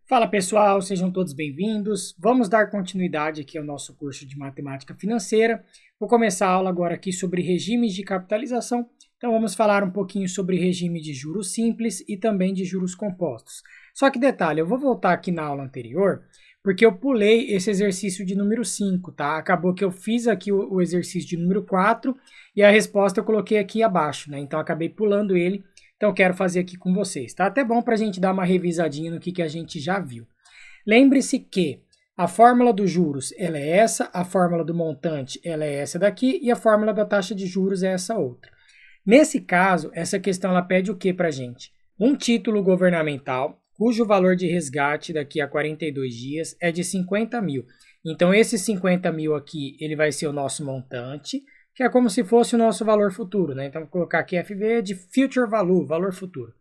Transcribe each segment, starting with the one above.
Fala pessoal, sejam todos bem-vindos. Vamos dar continuidade aqui ao nosso curso de Matemática Financeira. Vou começar a aula agora aqui sobre regimes de capitalização. Então vamos falar um pouquinho sobre regime de juros simples e também de juros compostos. Só que detalhe, eu vou voltar aqui na aula anterior, porque eu pulei esse exercício de número 5, tá? Acabou que eu fiz aqui o exercício de número 4 e a resposta eu coloquei aqui abaixo, né? Então acabei pulando ele. Então, quero fazer aqui com vocês, tá? Até bom para a gente dar uma revisadinha no que a gente já viu. Lembre-se que a fórmula dos juros, ela é essa, a fórmula do montante, ela é essa daqui, e a fórmula da taxa de juros é essa outra. Nesse caso, essa questão, ela pede o que para a gente? Um título governamental, cujo valor de resgate daqui a 42 dias é de 50 mil. Então, esse 50 mil aqui, ele vai ser o nosso montante, que é como se fosse o nosso valor futuro, né? Então, vou colocar aqui FV de Future Value, valor futuro.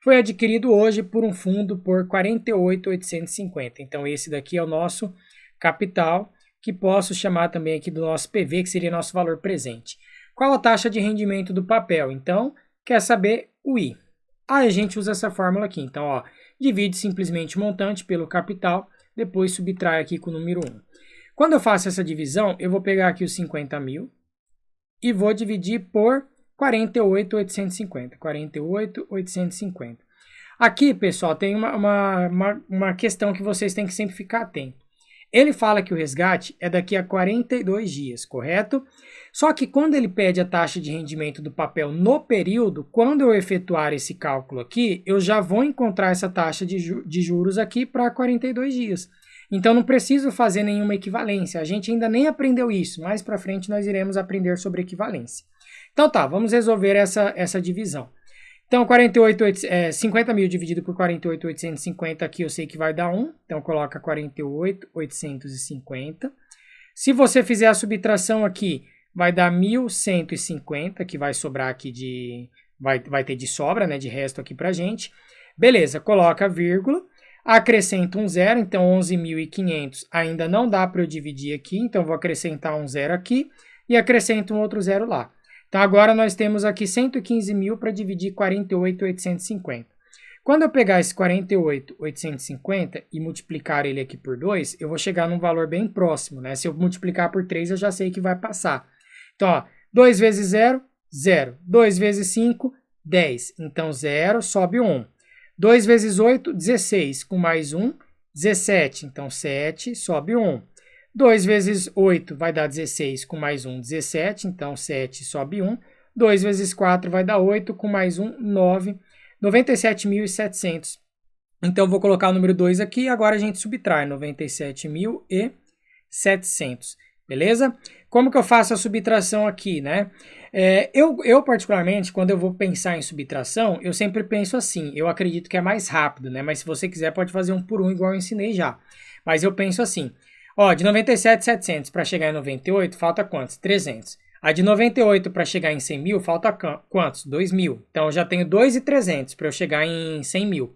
Foi adquirido hoje por um fundo por 48.850. Então, esse daqui é o nosso capital, que posso chamar também aqui do nosso PV, que seria nosso valor presente. Qual a taxa de rendimento do papel? Então, quer saber o I. Aí a gente usa essa fórmula aqui. Então, ó, divide simplesmente o montante pelo capital, depois subtrai aqui com o número 1. Quando eu faço essa divisão, eu vou pegar aqui os 50 mil, e vou dividir por 48.850. 48.850. Aqui, pessoal, tem uma questão que vocês têm que sempre ficar atentos. Ele fala que o resgate é daqui a 42 dias, correto? Só que quando ele pede a taxa de rendimento do papel no período, quando eu efetuar esse cálculo aqui, eu já vou encontrar essa taxa de juros aqui para 42 dias. Então, não preciso fazer nenhuma equivalência. A gente ainda nem aprendeu isso. Mais para frente, nós iremos aprender sobre equivalência. Então, tá, vamos resolver essa divisão. Então, 50 mil dividido por 48.850 aqui, eu sei que vai dar 1. Então, coloca 48.850. Se você fizer a subtração aqui, vai dar 1.150, que vai sobrar aqui vai ter de sobra, né, de resto aqui pra gente. Beleza, coloca vírgula. Acrescento um zero, então 11.500 ainda não dá para eu dividir aqui, então vou acrescentar um zero aqui e acrescento um outro zero lá. Então agora nós temos aqui 115 mil para dividir 48.850. Quando eu pegar esse 48.850 e multiplicar ele aqui por 2, eu vou chegar num valor bem próximo, né? Se eu multiplicar por 3, eu já sei que vai passar. Então, ó, 2 vezes 0, 0. 2 vezes 5, 10. Então 0 sobe 1. 2 vezes 8, 16, com mais 1, 17, então 7, sobe 1. 2 vezes 8 vai dar 16, com mais 1, 17, então 7, sobe 1. 2 vezes 4 vai dar 8, com mais 1, 9, 97.700. Então, vou colocar o número 2 aqui e agora a gente subtrai 97.700, beleza? Como que eu faço a subtração aqui, né? Eu, particularmente, quando eu vou pensar em subtração, eu sempre penso assim, eu acredito que é mais rápido, né? Mas se você quiser, pode fazer um por um, igual eu ensinei já. Mas eu penso assim, ó, de 97.700 para chegar em 98, falta quantos? 300. A de 98 para chegar em 100 mil, falta quantos? 2.000. Então, eu já tenho 2.300 para eu chegar em 100 mil.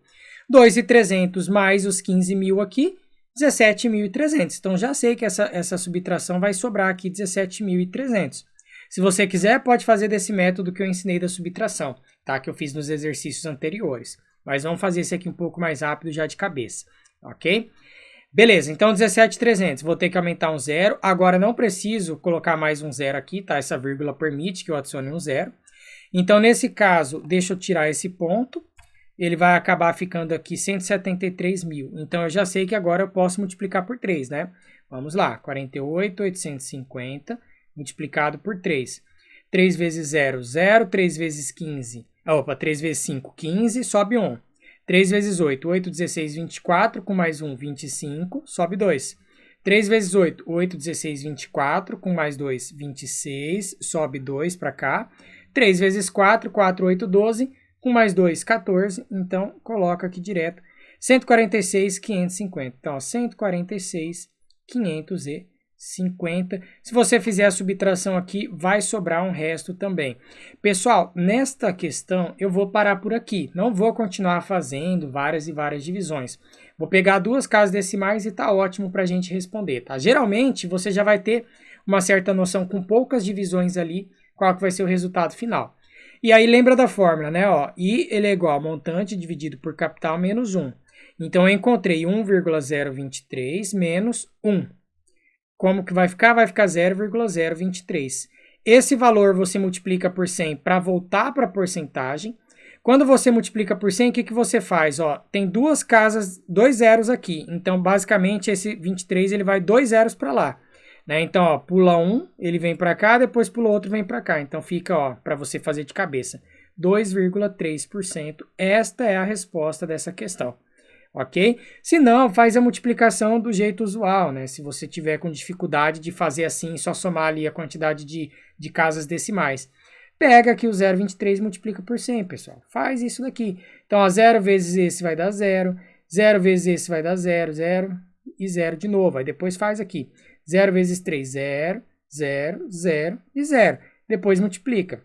2.300 mais os 15 mil aqui, 17.300. Então, já sei que essa subtração vai sobrar aqui 17.300. Se você quiser, pode fazer desse método que eu ensinei da subtração, tá? Que eu fiz nos exercícios anteriores. Mas vamos fazer esse aqui um pouco mais rápido já de cabeça, ok? Beleza, então 17.300. Vou ter que aumentar um zero. Agora não preciso colocar mais um zero aqui, tá? Essa vírgula permite que eu adicione um zero. Então, nesse caso, deixa eu tirar esse ponto. Ele vai acabar ficando aqui 173 mil. Então, eu já sei que agora eu posso multiplicar por 3, né? Vamos lá, 48.850 multiplicado por 3. 3 vezes 0, 0. 3 vezes 15, 3 vezes 5, 15, sobe 1. 3 vezes 8, 8, 16, 24, com mais 1, 25, sobe 2. 3 vezes 8, 8, 16, 24, com mais 2, 26, sobe 2 para cá. 3 vezes 4, 4, 8, 12, com mais 2, 14, então coloca aqui direto, 146.550. Então, 146.550. Se você fizer a subtração aqui, vai sobrar um resto também. Pessoal, nesta questão eu vou parar por aqui. Não vou continuar fazendo várias e várias divisões. Vou pegar duas casas decimais e tá ótimo para a gente responder, tá? Geralmente, você já vai ter uma certa noção com poucas divisões ali, qual que vai ser o resultado final. E aí lembra da fórmula, né? Ó, I ele é igual a montante dividido por capital menos 1. Então, eu encontrei 1,023 menos 1. Como que vai ficar? Vai ficar 0,023. Esse valor você multiplica por 100 para voltar para a porcentagem. Quando você multiplica por 100, o que você faz? Ó, tem duas casas, dois zeros aqui. Então, basicamente, esse 23 ele vai 2 zeros para lá. Né? Então, ó, pula um, ele vem para cá, depois pula outro, vem para cá. Então, fica, ó, para você fazer de cabeça, 2,3%. Esta é a resposta dessa questão. Ok? Se não, faz a multiplicação do jeito usual, né? Se você tiver com dificuldade de fazer assim, só somar ali a quantidade de casas decimais. Pega aqui o 0,23 e multiplica por 100, pessoal. Faz isso daqui. Então, ó, 0 vezes esse vai dar 0. 0 vezes esse vai dar 0, 0 e 0 de novo. Aí depois faz aqui. 0 vezes 3, 0, 0, 0 e 0. Depois multiplica.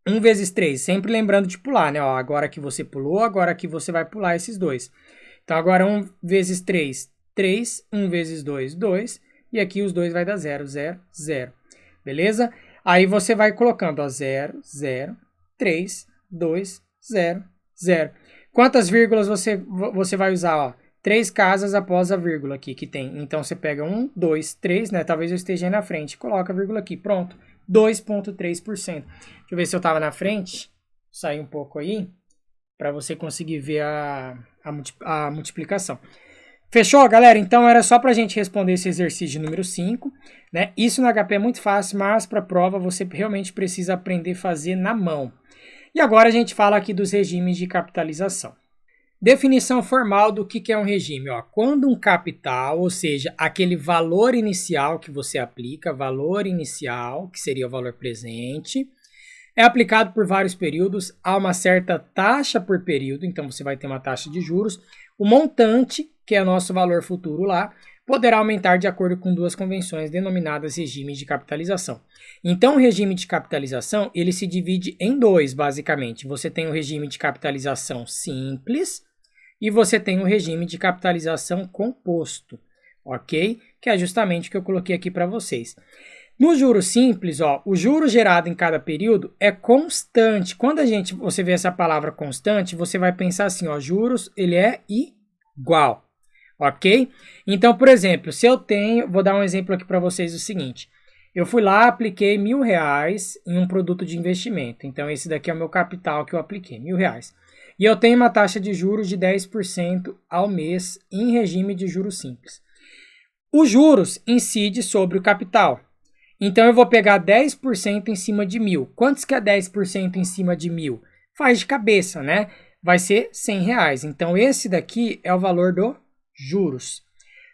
1 vezes 3, sempre lembrando de pular, né? Ó, agora que você pulou, agora que você vai pular esses dois. Então, agora 1 vezes 3, 3. 1 vezes 2, 2. E aqui os dois vai dar 0, 0, 0. Beleza? Aí você vai colocando, ó, 0, 0, 3, 2, 0, 0. Quantas vírgulas você vai usar, ó? 3 casas após a vírgula aqui que tem. Então, você pega 1, 2, 3, né? Talvez eu esteja aí na frente. Coloca a vírgula aqui, pronto. 2,3%. Deixa eu ver se eu estava na frente. Sair um pouco aí, para você conseguir ver a multiplicação. Fechou, galera? Então era só para a gente responder esse exercício de número 5. Né? Isso no HP é muito fácil, mas para a prova você realmente precisa aprender a fazer na mão. E agora a gente fala aqui dos regimes de capitalização. Definição formal do que é um regime. Ó, quando um capital, ou seja, aquele valor inicial que você aplica, valor inicial, que seria o valor presente, é aplicado por vários períodos, há uma certa taxa por período, então você vai ter uma taxa de juros. O montante, que é nosso valor futuro lá, poderá aumentar de acordo com duas convenções denominadas regimes de capitalização. Então, o regime de capitalização, ele se divide em dois, basicamente. Você tem o regime de capitalização simples e você tem o regime de capitalização composto, ok? Que é justamente o que eu coloquei aqui para vocês. No juro simples, ó, o juro gerado em cada período é constante. Quando você vê essa palavra constante, você vai pensar assim, ó, juros, ele é igual, ok? Então, por exemplo, se eu tenho, vou dar um exemplo aqui para vocês o seguinte, eu fui lá, apliquei R$1.000 em um produto de investimento. Então, esse daqui é o meu capital que eu apliquei, R$1.000. E eu tenho uma taxa de juros de 10% ao mês em regime de juros simples. Os juros incidem sobre o capital. Então, eu vou pegar 10% em cima de 1.000. Quantos que é 10% em cima de 1.000? Faz de cabeça, né? Vai ser R$100. Então, esse daqui é o valor dos juros.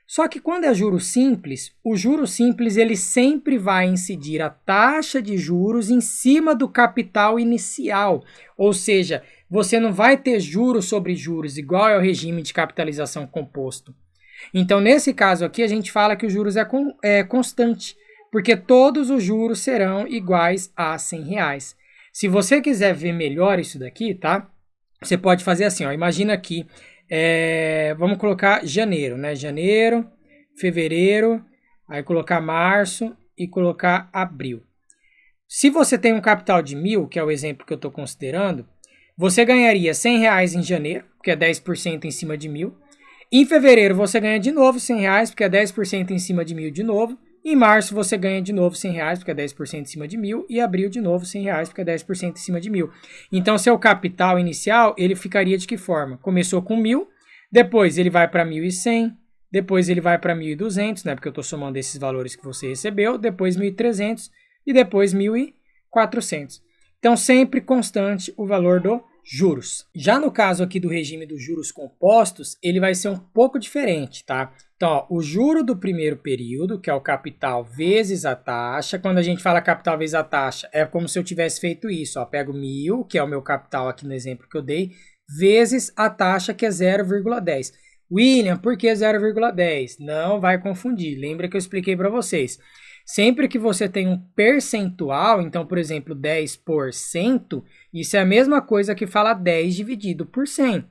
Só que quando é juros simples, o juros simples ele sempre vai incidir a taxa de juros em cima do capital inicial. Ou seja, você não vai ter juros sobre juros, igual é o regime de capitalização composto. Então, nesse caso aqui, a gente fala que o juros é constante, porque todos os juros serão iguais a R$100. Se você quiser ver melhor isso daqui, tá? Você pode fazer assim, ó, imagina aqui, vamos colocar janeiro, né? Janeiro, fevereiro, aí colocar março e colocar abril. Se você tem um capital de 1.000, que é o exemplo que eu estou considerando, você ganharia R$100 em janeiro, que é 10% em cima de 1.000. Em fevereiro você ganha de novo R$100, porque é 10% em cima de 1.000 de novo. Em março você ganha de novo R$100, porque é 10% em cima de 1.000. E abril de novo R$100, porque é 10% em cima de 1.000. Então, seu capital inicial, ele ficaria de que forma? Começou com 1.000, depois ele vai para 1.100, depois ele vai para 1.200, né? Porque eu estou somando esses valores que você recebeu, depois 1.300 e depois 1.400. Então, sempre constante o valor do juros. Já no caso aqui do regime dos juros compostos, ele vai ser um pouco diferente, tá? Então, ó, o juro do primeiro período, que é o capital vezes a taxa. Quando a gente fala capital vezes a taxa, é como se eu tivesse feito isso. Ó, pego 1.000, que é o meu capital aqui no exemplo que eu dei, vezes a taxa, que é 0,10. William, por que 0,10? Não vai confundir. Lembra que eu expliquei para vocês. Sempre que você tem um percentual, então, por exemplo, 10%, isso é a mesma coisa que fala 10 dividido por 100.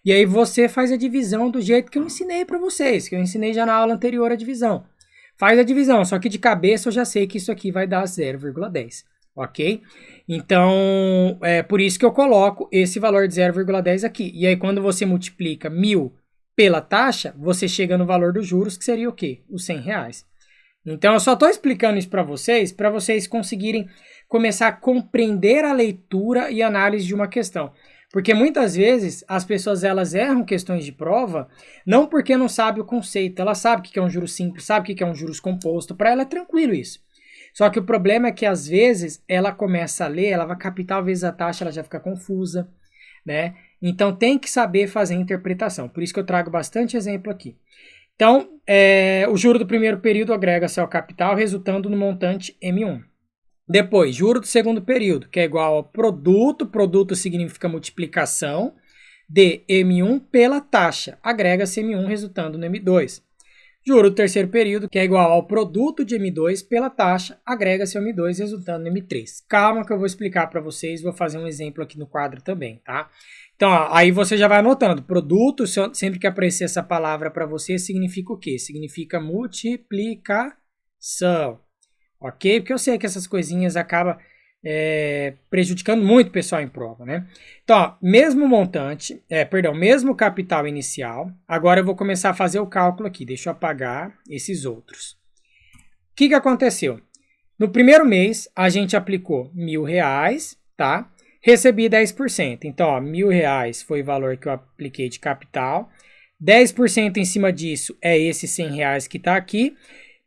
E aí você faz a divisão do jeito que eu ensinei para vocês, que eu ensinei já na aula anterior a divisão. Faz a divisão, só que de cabeça eu já sei que isso aqui vai dar 0,10, ok? Então, é por isso que eu coloco esse valor de 0,10 aqui. E aí quando você multiplica 1.000 pela taxa, você chega no valor dos juros, que seria o quê? Os R$100. Então, eu só estou explicando isso para vocês conseguirem começar a compreender a leitura e análise de uma questão. Porque muitas vezes as pessoas elas erram questões de prova, não porque não sabem o conceito, ela sabe o que é um juros simples, sabe o que é um juros composto, para ela é tranquilo isso. Só que o problema é que às vezes ela começa a ler, ela vai captar às vezes a taxa, ela já fica confusa, né? Então tem que saber fazer a interpretação, por isso que eu trago bastante exemplo aqui. Então, o juro do primeiro período agrega-se ao capital, resultando no montante M1. Depois, juro do segundo período, que é igual ao produto significa multiplicação, de M1 pela taxa, agrega-se M1, resultando no M2. Juro do terceiro período, que é igual ao produto de M2 pela taxa, agrega-se ao M2, resultando no M3. Calma que eu vou explicar para vocês, vou fazer um exemplo aqui no quadro também, tá? Então, ó, aí você já vai anotando. Produto, sempre que aparecer essa palavra para você, significa o quê? Significa multiplicação. Ok? Porque eu sei que essas coisinhas acabam prejudicando muito o pessoal em prova, né? Então, ó, mesmo montante, mesmo capital inicial. Agora eu vou começar a fazer o cálculo aqui. Deixa eu apagar esses outros. O que aconteceu? No primeiro mês, a gente aplicou R$1.000, tá? Recebi 10%. Então, ó, R$1.000 foi o valor que eu apliquei de capital. 10% em cima disso é esse R$100 que está aqui.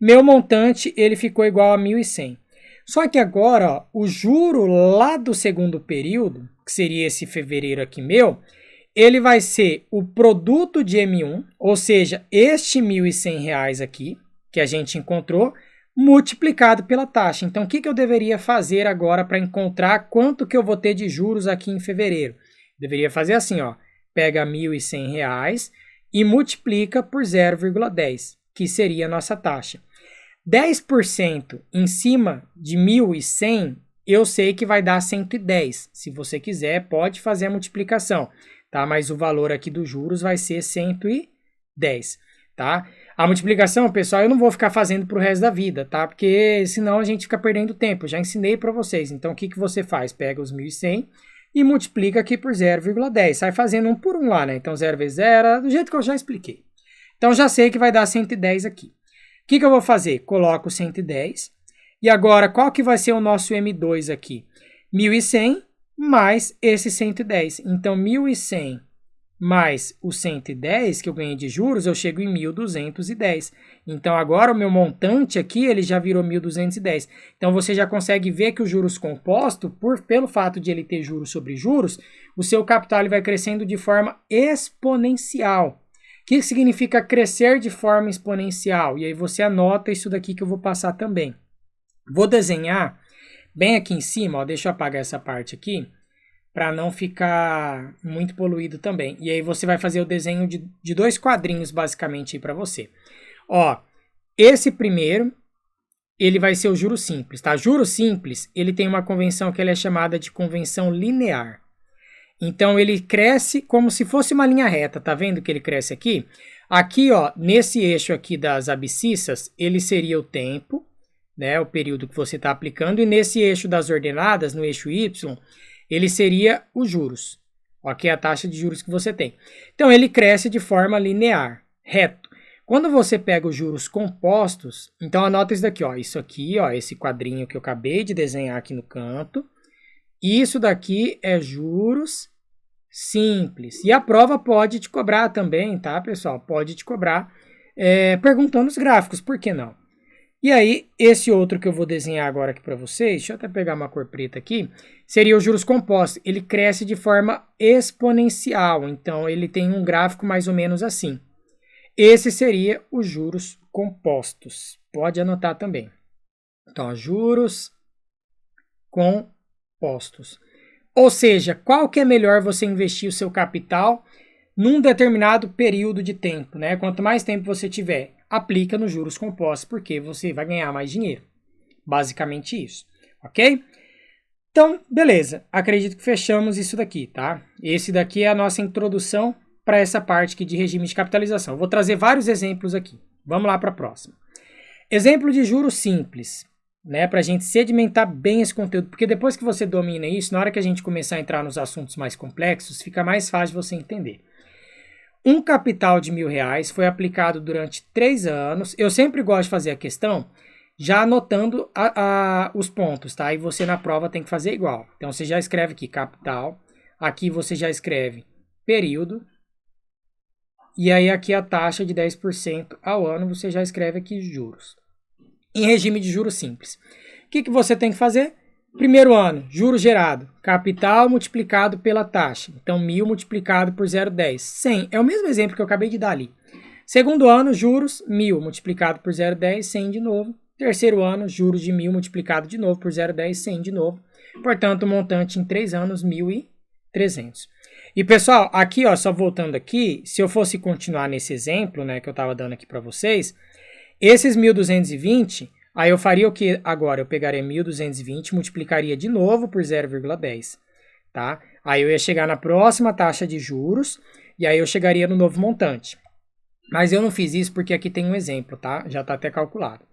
Meu montante, ele ficou igual a 1.100. Só que agora, ó, o juro lá do segundo período, que seria esse fevereiro aqui meu, ele vai ser o produto de M1, ou seja, este R$1.100 aqui, que a gente encontrou, multiplicado pela taxa. Então, o que eu deveria fazer agora para encontrar quanto que eu vou ter de juros aqui em fevereiro? Deveria fazer assim, ó, pega R$1.100 e multiplica por 0,10, que seria a nossa taxa. 10% em cima de 1.100, eu sei que vai dar 110. Se você quiser, pode fazer a multiplicação, tá? Mas o valor aqui dos juros vai ser 110, tá? A multiplicação, pessoal, eu não vou ficar fazendo para o resto da vida, tá? Porque senão a gente fica perdendo tempo. Eu já ensinei para vocês. Então, o que você faz? Pega os 1.100 e multiplica aqui por 0,10. Sai fazendo um por um lá, né? Então, 0 vezes 0, do jeito que eu já expliquei. Então, já sei que vai dar 110 aqui. O que eu vou fazer? Coloco 110. E agora, qual que vai ser o nosso M2 aqui? 1.100 mais esse 110. Então, 1.100 mais o 110 que eu ganhei de juros, eu chego em 1.210. Então, agora o meu montante aqui, ele já virou 1.210. Então, você já consegue ver que o juros composto, pelo fato de ele ter juros sobre juros, o seu capital ele vai crescendo de forma exponencial. O que significa crescer de forma exponencial? E aí você anota isso daqui que eu vou passar também. Vou desenhar bem aqui em cima, ó, deixa eu apagar essa parte aqui, para não ficar muito poluído também. E aí você vai fazer o desenho de dois quadrinhos basicamente para você. Ó, esse primeiro, ele vai ser o juro simples, tá? Juro simples, ele tem uma convenção que ele é chamada de convenção linear. Então, ele cresce como se fosse uma linha reta, tá vendo que ele cresce aqui? Aqui, ó, nesse eixo aqui das abscissas, ele seria o tempo, né, o período que você está aplicando, e nesse eixo das ordenadas, no eixo Y, ele seria os juros, ok? A taxa de juros que você tem. Então, ele cresce de forma linear, reto. Quando você pega os juros compostos, então anota isso daqui, ó, esse quadrinho que eu acabei de desenhar aqui no canto. Isso daqui é juros simples. E a prova pode te cobrar também, tá, pessoal? Pode te cobrar perguntando os gráficos, por que não? E aí, esse outro que eu vou desenhar agora aqui para vocês, deixa eu até pegar uma cor preta aqui, seria os juros compostos. Ele cresce de forma exponencial, então ele tem um gráfico mais ou menos assim. Esse seria os juros compostos. Pode anotar também. Então, juros compostos. Ou seja, qual que é melhor você investir o seu capital num determinado período de tempo, né? Quanto mais tempo você tiver, aplica nos juros compostos, porque você vai ganhar mais dinheiro. Basicamente isso, ok? Então, beleza. Acredito que fechamos isso daqui, tá? Esse daqui é a nossa introdução para essa parte aqui de regime de capitalização. Eu vou trazer vários exemplos aqui. Vamos lá para a próxima. Exemplo de juros simples, né? Para a gente sedimentar bem esse conteúdo, porque depois que você domina isso, na hora que a gente começar a entrar nos assuntos mais complexos, fica mais fácil de você entender. Um capital de R$1.000 foi aplicado durante 3 anos. Eu sempre gosto de fazer a questão já anotando os pontos, tá? E você na prova tem que fazer igual. Então você já escreve aqui capital, aqui você já escreve período, e aí aqui a taxa de 10% ao ano, você já escreve aqui juros. Em regime de juros simples. O que você tem que fazer? Primeiro ano, juros gerado, capital multiplicado pela taxa. Então, 1.000 multiplicado por 0,10, 100. É o mesmo exemplo que eu acabei de dar ali. Segundo ano, juros, 1.000 multiplicado por 0,10, 100 de novo. Terceiro ano, juros de 1.000 multiplicado de novo por 0,10, 100 de novo. Portanto, o montante em 3 anos, 1.300. E, pessoal, aqui, ó, só voltando aqui, se eu fosse continuar nesse exemplo, né, que eu estava dando aqui para vocês, esses 1.220... Aí eu faria o que agora? Eu pegaria 1.220, multiplicaria de novo por 0,10, tá? Aí eu ia chegar na próxima taxa de juros e aí eu chegaria no novo montante. Mas eu não fiz isso porque aqui tem um exemplo, tá? Já está até calculado.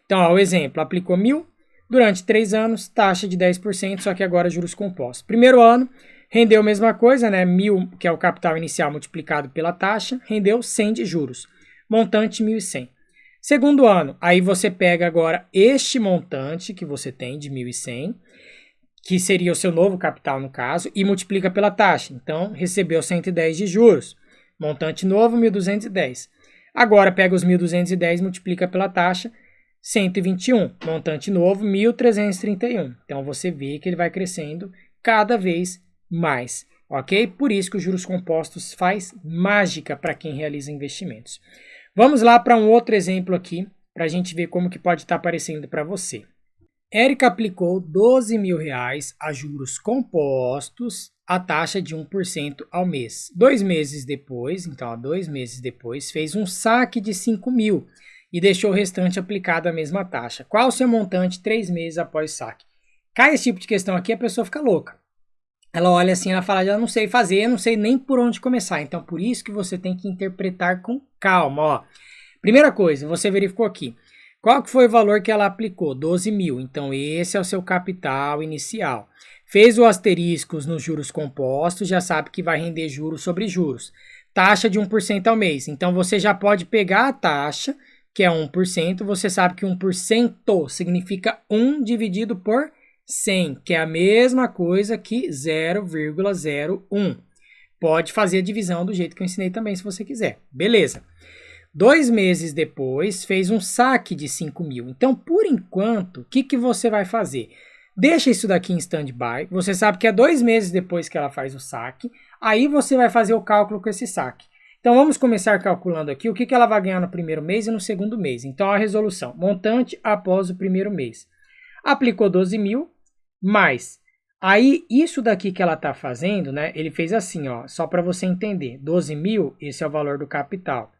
Então, ó, o exemplo, aplicou 1.000, durante 3 anos, taxa de 10%, só que agora juros compostos. Primeiro ano, rendeu a mesma coisa, né? 1.000, que é o capital inicial multiplicado pela taxa, rendeu 100 de juros. Montante 1.100. Segundo ano, aí você pega agora este montante que você tem de 1.100, que seria o seu novo capital no caso, e multiplica pela taxa. Então, recebeu 110 de juros. Montante novo, 1.210. Agora, pega os 1.210 e multiplica pela taxa, 121. Montante novo, 1.331. Então, você vê que ele vai crescendo cada vez mais, ok? Por isso que os juros compostos faz mágica para quem realiza investimentos. Vamos lá para um outro exemplo aqui, para a gente ver como que pode estar aparecendo para você. Érica aplicou R$12.000 a juros compostos, a taxa de 1% ao mês. 2 meses depois, então 2 meses depois, fez um saque de 5.000 e deixou o restante aplicado à mesma taxa. Qual o seu montante 3 meses após o saque? Cai esse tipo de questão aqui, a pessoa fica louca. Ela olha assim, ela fala, eu não sei fazer, eu não sei nem por onde começar. Então, por isso que você tem que interpretar com calma, ó. Primeira coisa, você verificou aqui. Qual que foi o valor que ela aplicou? 12.000. Então, esse é o seu capital inicial. Fez o asteriscos nos juros compostos, já sabe que vai render juros sobre juros. Taxa de 1% ao mês. Então, você já pode pegar a taxa, que é 1%. Você sabe que 1% significa 1 dividido por 100, que é a mesma coisa que 0,01. Pode fazer a divisão do jeito que eu ensinei também, se você quiser. Beleza. 2 meses depois, fez um saque de 5.000. Então, por enquanto, o que você vai fazer? Deixa isso daqui em stand-by. Você sabe que é 2 meses depois que ela faz o saque. Aí você vai fazer o cálculo com esse saque. Então, vamos começar calculando aqui o que ela vai ganhar no primeiro mês e no segundo mês. Então, a resolução. Montante após o primeiro mês. Aplicou 12.000. Mas, aí, isso daqui que ela está fazendo, né? Ele fez assim, ó, só para você entender. 12.000, esse é o valor do capital.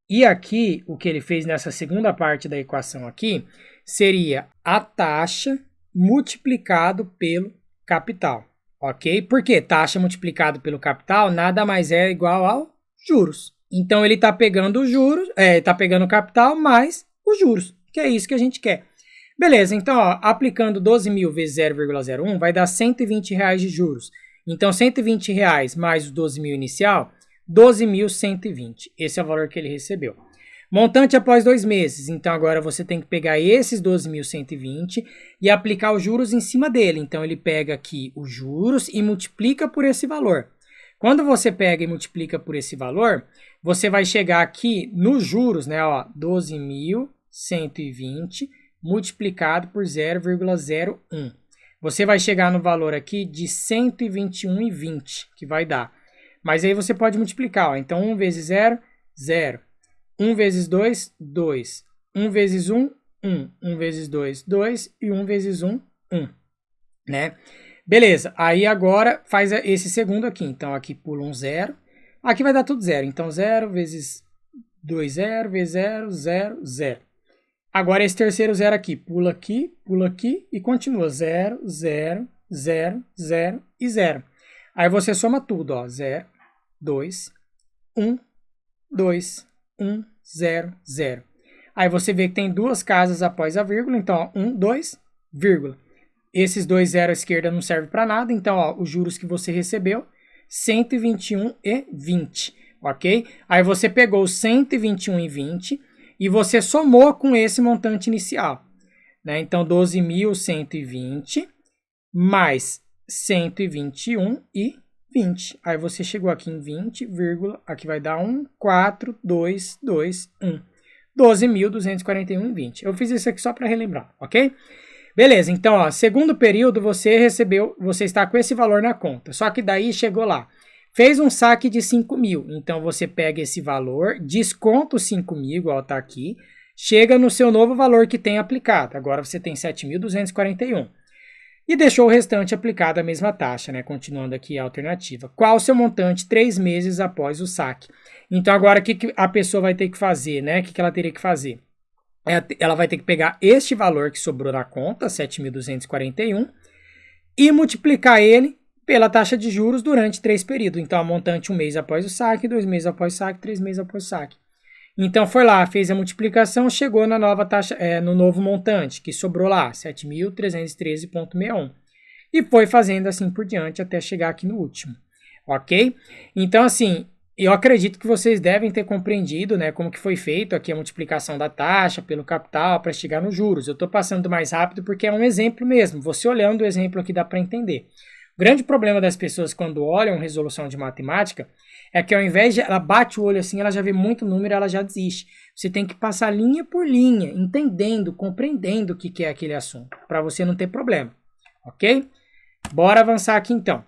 E aqui, o que ele fez nessa segunda parte da equação aqui, seria a taxa multiplicado pelo capital, ok? Porque taxa multiplicado pelo capital nada mais é igual ao juros. Então, ele está pegando os juros, está pegando o capital mais os juros, que é isso que a gente quer. Beleza, então, ó, aplicando 12.000 vezes 0,01 vai dar R$120 de juros. Então, R$120 mais os 12.000 inicial, 12.120. Esse é o valor que ele recebeu. Montante após 2 meses. Então, agora você tem que pegar esses 12.120 e aplicar os juros em cima dele. Então, ele pega aqui os juros e multiplica por esse valor. Quando você pega e multiplica por esse valor, você vai chegar aqui nos juros, né? Ó, 12.120 multiplicado por 0,01. Você vai chegar no valor aqui de 121,20, que vai dar. Mas aí você pode multiplicar, ó. Então, 1 vezes 0, 0. 1 vezes 2, 2. 1 vezes 1, 1. 1 vezes 2, 2. E 1 vezes 1, 1. Né? Beleza. Aí agora faz esse segundo aqui. Então, aqui pula um 0. Aqui vai dar tudo 0. Então, 0 vezes 2, 0. Vezes 0, 0, 0. Agora, esse terceiro 0 aqui. Pula aqui e continua. 0, 0, 0, 0 e 0. Aí você soma tudo, ó. 0, 2, 1, 2, 1, 0, 0. Aí você vê que tem 2 casas após a vírgula. Então, ó, 1, 2, vírgula. Esses 2 0 à esquerda não servem para nada. Então, ó, os juros que você recebeu, 121,20. ok? Aí você pegou os 121,20 e você somou com esse montante inicial, né? Então, 12.120 mais 121,20. Aí você chegou aqui em 20, aqui vai dar 1,4221. 12.241,20. Eu fiz isso aqui só para relembrar, ok? Beleza, então, ó, segundo período você está com esse valor na conta. Só que daí chegou lá, fez um saque de 5.000. Então você pega esse valor, desconta os 5.000, igual tá aqui, chega no seu novo valor que tem aplicado. Agora você tem 7.241. E deixou o restante aplicado a mesma taxa, né? Continuando aqui a alternativa. Qual o seu montante 3 meses após o saque? Então agora o que a pessoa vai ter que fazer, né? O que ela teria que fazer? Ela vai ter que pegar este valor que sobrou na conta, 7.241, e multiplicar ele pela taxa de juros durante 3 períodos. Então, a montante 1 mês após o saque, 2 meses após o saque, 3 meses após o saque. Então, foi lá, fez a multiplicação, chegou na nova taxa, no novo montante, que sobrou lá, 7.313,61. E foi fazendo assim por diante até chegar aqui no último, ok? Então, assim, eu acredito que vocês devem ter compreendido, né, como que foi feito aqui a multiplicação da taxa pelo capital para chegar nos juros. Eu estou passando mais rápido porque é um exemplo mesmo. Você olhando o exemplo aqui dá para entender. O grande problema das pessoas quando olham resolução de matemática é que ao invés de ela bate o olho assim, ela já vê muito número, ela já desiste. Você tem que passar linha por linha, entendendo, compreendendo o que é aquele assunto, para você não ter problema, ok? Bora avançar aqui então.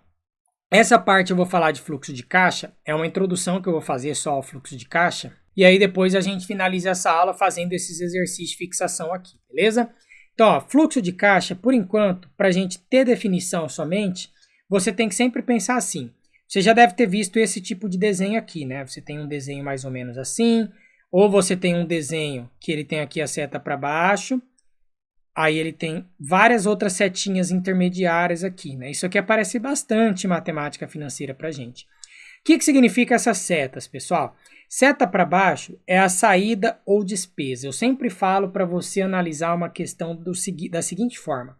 Essa parte eu vou falar de fluxo de caixa, é uma introdução que eu vou fazer só ao fluxo de caixa, e aí depois a gente finaliza essa aula fazendo esses exercícios de fixação aqui, beleza? Então, ó, fluxo de caixa, por enquanto, para a gente ter definição somente, você tem que sempre pensar assim. Você já deve ter visto esse tipo de desenho aqui, né? Você tem um desenho mais ou menos assim, ou você tem um desenho que ele tem aqui a seta para baixo, aí ele tem várias outras setinhas intermediárias aqui, né? Isso aqui aparece bastante em matemática financeira para a gente. O que significa essas setas, pessoal? Seta para baixo é a saída ou despesa. Eu sempre falo para você analisar uma questão da seguinte forma.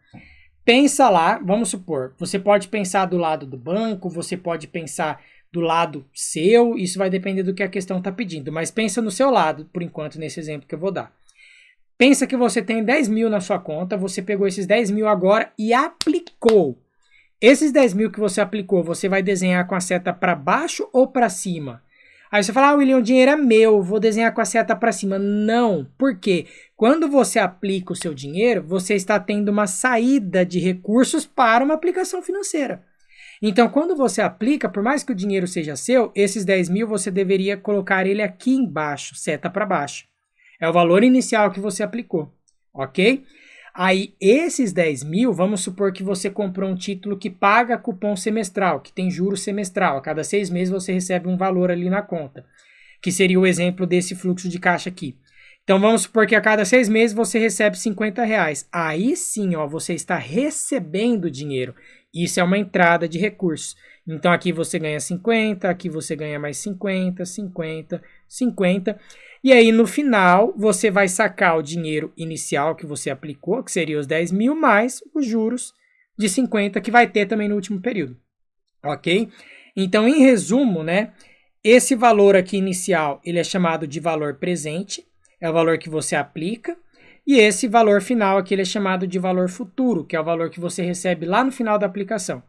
Pensa lá, vamos supor, você pode pensar do lado do banco, você pode pensar do lado seu, isso vai depender do que a questão está pedindo, mas pensa no seu lado, por enquanto, nesse exemplo que eu vou dar. Pensa que você tem 10 mil na sua conta, você pegou esses 10 mil agora e aplicou. Esses 10 mil que você aplicou, você vai desenhar com a seta para baixo ou para cima? Aí você fala, William, o dinheiro é meu, vou desenhar com a seta para cima. Não, por quê? Quando você aplica o seu dinheiro, você está tendo uma saída de recursos para uma aplicação financeira. Então, quando você aplica, por mais que o dinheiro seja seu, esses 10 mil você deveria colocar ele aqui embaixo, seta para baixo. É o valor inicial que você aplicou, ok? Aí, esses 10 mil, vamos supor que você comprou um título que paga cupom semestral, que tem juros semestral. A cada 6 meses você recebe um valor ali na conta, que seria o exemplo desse fluxo de caixa aqui. Então, vamos supor que a cada 6 meses você recebe R$50. Aí sim, ó, você está recebendo dinheiro. Isso é uma entrada de recursos. Então, aqui você ganha 50, aqui você ganha mais 50, 50, 50. E aí, no final, você vai sacar o dinheiro inicial que você aplicou, que seria os 10 mil, mais os juros de 50 que vai ter também no último período. Ok? Então, em resumo, né, esse valor aqui inicial, ele é chamado de valor presente, é o valor que você aplica, e esse valor final aqui, ele é chamado de valor futuro, que é o valor que você recebe lá no final da aplicação.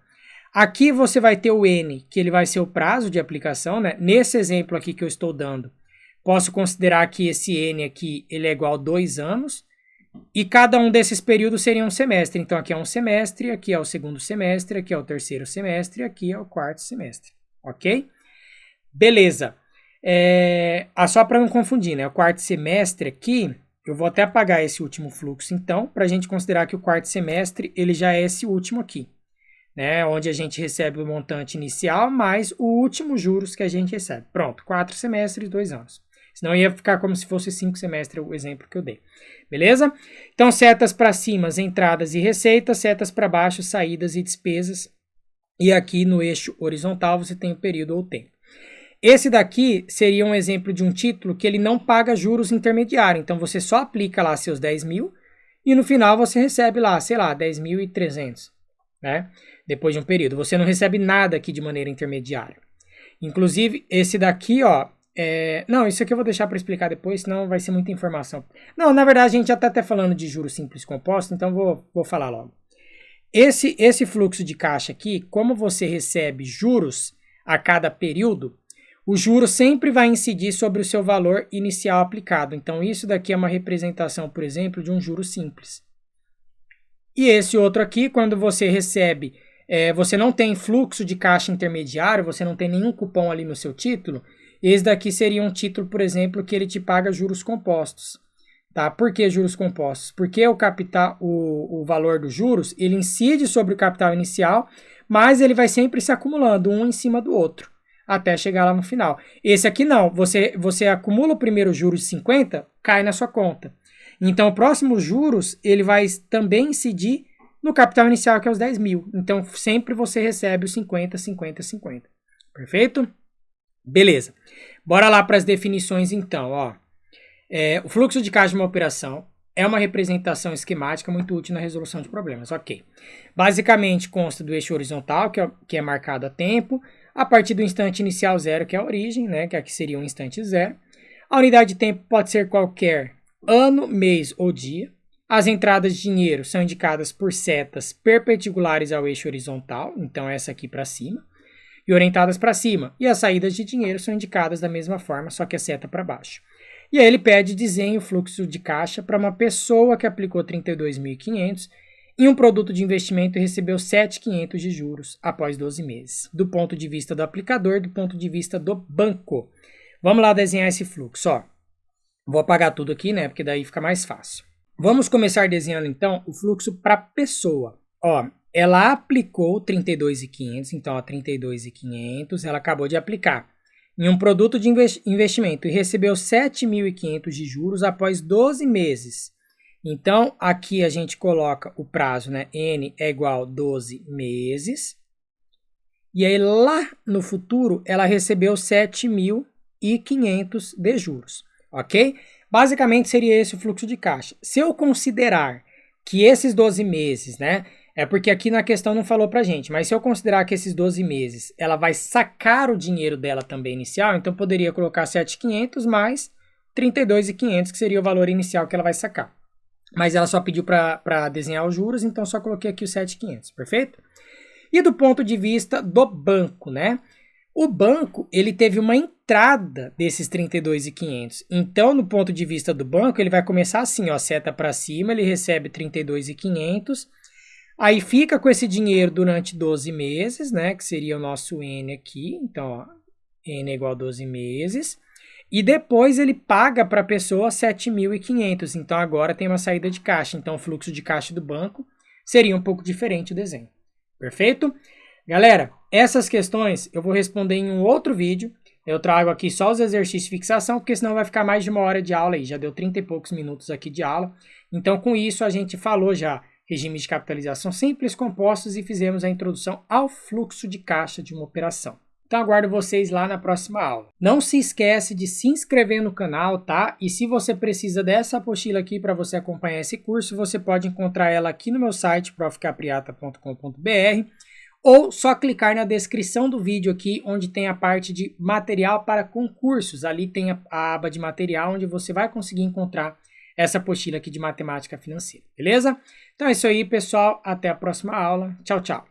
Aqui você vai ter o N, que ele vai ser o prazo de aplicação, né? Nesse exemplo aqui que eu estou dando, posso considerar que esse N aqui, ele é igual a 2 anos, e cada um desses períodos seria um semestre. Então, aqui é um semestre, aqui é o segundo semestre, aqui é o terceiro semestre, aqui é o quarto semestre, ok? Beleza. Só para não confundir, né? O quarto semestre aqui, eu vou até apagar esse último fluxo, então, para a gente considerar que o quarto semestre, ele já é esse último aqui, né? Onde a gente recebe o montante inicial, mais o último juros que a gente recebe. Pronto, 4 semestres, 2 anos. Senão ia ficar como se fosse 5 semestres, o exemplo que eu dei. Beleza? Então, setas para cima, entradas e receitas, setas para baixo, saídas e despesas. E aqui no eixo horizontal você tem o período ou o tempo. Esse daqui seria um exemplo de um título que ele não paga juros intermediários. Então, você só aplica lá seus 10 mil e no final você recebe lá, sei lá, 10.300, né? Depois de um período. Você não recebe nada aqui de maneira intermediária. Inclusive, esse daqui, ó, não, isso aqui eu vou deixar para explicar depois, senão vai ser muita informação. Não, na verdade, a gente já está até falando de juros simples compostos, então vou falar logo. Esse fluxo de caixa aqui, como você recebe juros a cada período, o juro sempre vai incidir sobre o seu valor inicial aplicado. Então, isso daqui é uma representação, por exemplo, de um juro simples. E esse outro aqui, quando você recebe, você não tem fluxo de caixa intermediário, você não tem nenhum cupom ali no seu título, esse daqui seria um título, por exemplo, que ele te paga juros compostos. Tá? Por que juros compostos? Porque o capital, o valor dos juros, ele incide sobre o capital inicial, mas ele vai sempre se acumulando um em cima do outro, até chegar lá no final. Esse aqui não, você acumula o primeiro juros de 50, cai na sua conta. Então, o próximo juros, ele vai também incidir no capital inicial, que é os 10 mil. Então, sempre você recebe os 50, 50, 50. Perfeito? Beleza. Bora lá para as definições, então. Ó. O fluxo de caixa de uma operação é uma representação esquemática muito útil na resolução de problemas. Ok. Basicamente, consta do eixo horizontal, que é marcado a tempo, a partir do instante inicial zero, que é a origem, né, que aqui seria um instante zero. A unidade de tempo pode ser qualquer ano, mês ou dia. As entradas de dinheiro são indicadas por setas perpendiculares ao eixo horizontal, então essa aqui para cima, e orientadas para cima. E as saídas de dinheiro são indicadas da mesma forma, só que a seta para baixo. E aí ele pede desenhe o fluxo de caixa para uma pessoa que aplicou 32.500 em um produto de investimento e recebeu 7.500 de juros após 12 meses, do ponto de vista do aplicador e do ponto de vista do banco. Vamos lá desenhar esse fluxo, ó. Vou apagar tudo aqui, né, porque daí fica mais fácil. Vamos começar desenhando, então, o fluxo para a pessoa. Ó, ela aplicou 32.500, então, ó, 32.500, ela acabou de aplicar em um produto de investimento e recebeu 7.500 de juros após 12 meses. Então, aqui a gente coloca o prazo, né? N é igual a 12 meses. E aí, lá no futuro, ela recebeu 7.500 de juros, ok? Basicamente, seria esse o fluxo de caixa. Se eu considerar que esses 12 meses, né? É porque aqui na questão não falou pra gente, mas se eu considerar que esses 12 meses ela vai sacar o dinheiro dela também inicial, então poderia colocar 7.500 mais 32.500, que seria o valor inicial que ela vai sacar. Mas ela só pediu para desenhar os juros, então só coloquei aqui os 7.500, perfeito? E do ponto de vista do banco, né? O banco, ele teve uma entrada desses 32.500. Então, no ponto de vista do banco, ele vai começar assim, ó, seta para cima, ele recebe 32.500. Aí fica com esse dinheiro durante 12 meses, né? Que seria o nosso N aqui. Então, ó, N é igual a 12 meses. E depois ele paga para a pessoa 7.500. Então, agora tem uma saída de caixa. Então, o fluxo de caixa do banco seria um pouco diferente o desenho. Perfeito? Galera, essas questões eu vou responder em um outro vídeo. Eu trago aqui só os exercícios de fixação, porque senão vai ficar mais de 1 hora de aula aí. Já deu 30 e poucos minutos aqui de aula. Então, com isso, a gente falou já regimes de capitalização simples, compostos e fizemos a introdução ao fluxo de caixa de uma operação. Então aguardo vocês lá na próxima aula. Não se esquece de se inscrever no canal, tá? E se você precisa dessa apostila aqui para você acompanhar esse curso, você pode encontrar ela aqui no meu site, profcapriata.com.br, ou só clicar na descrição do vídeo aqui, onde tem a parte de material para concursos. Ali tem a aba de material, onde você vai conseguir encontrar essa apostila aqui de matemática financeira, beleza? Então é isso aí, pessoal. Até a próxima aula. Tchau, tchau.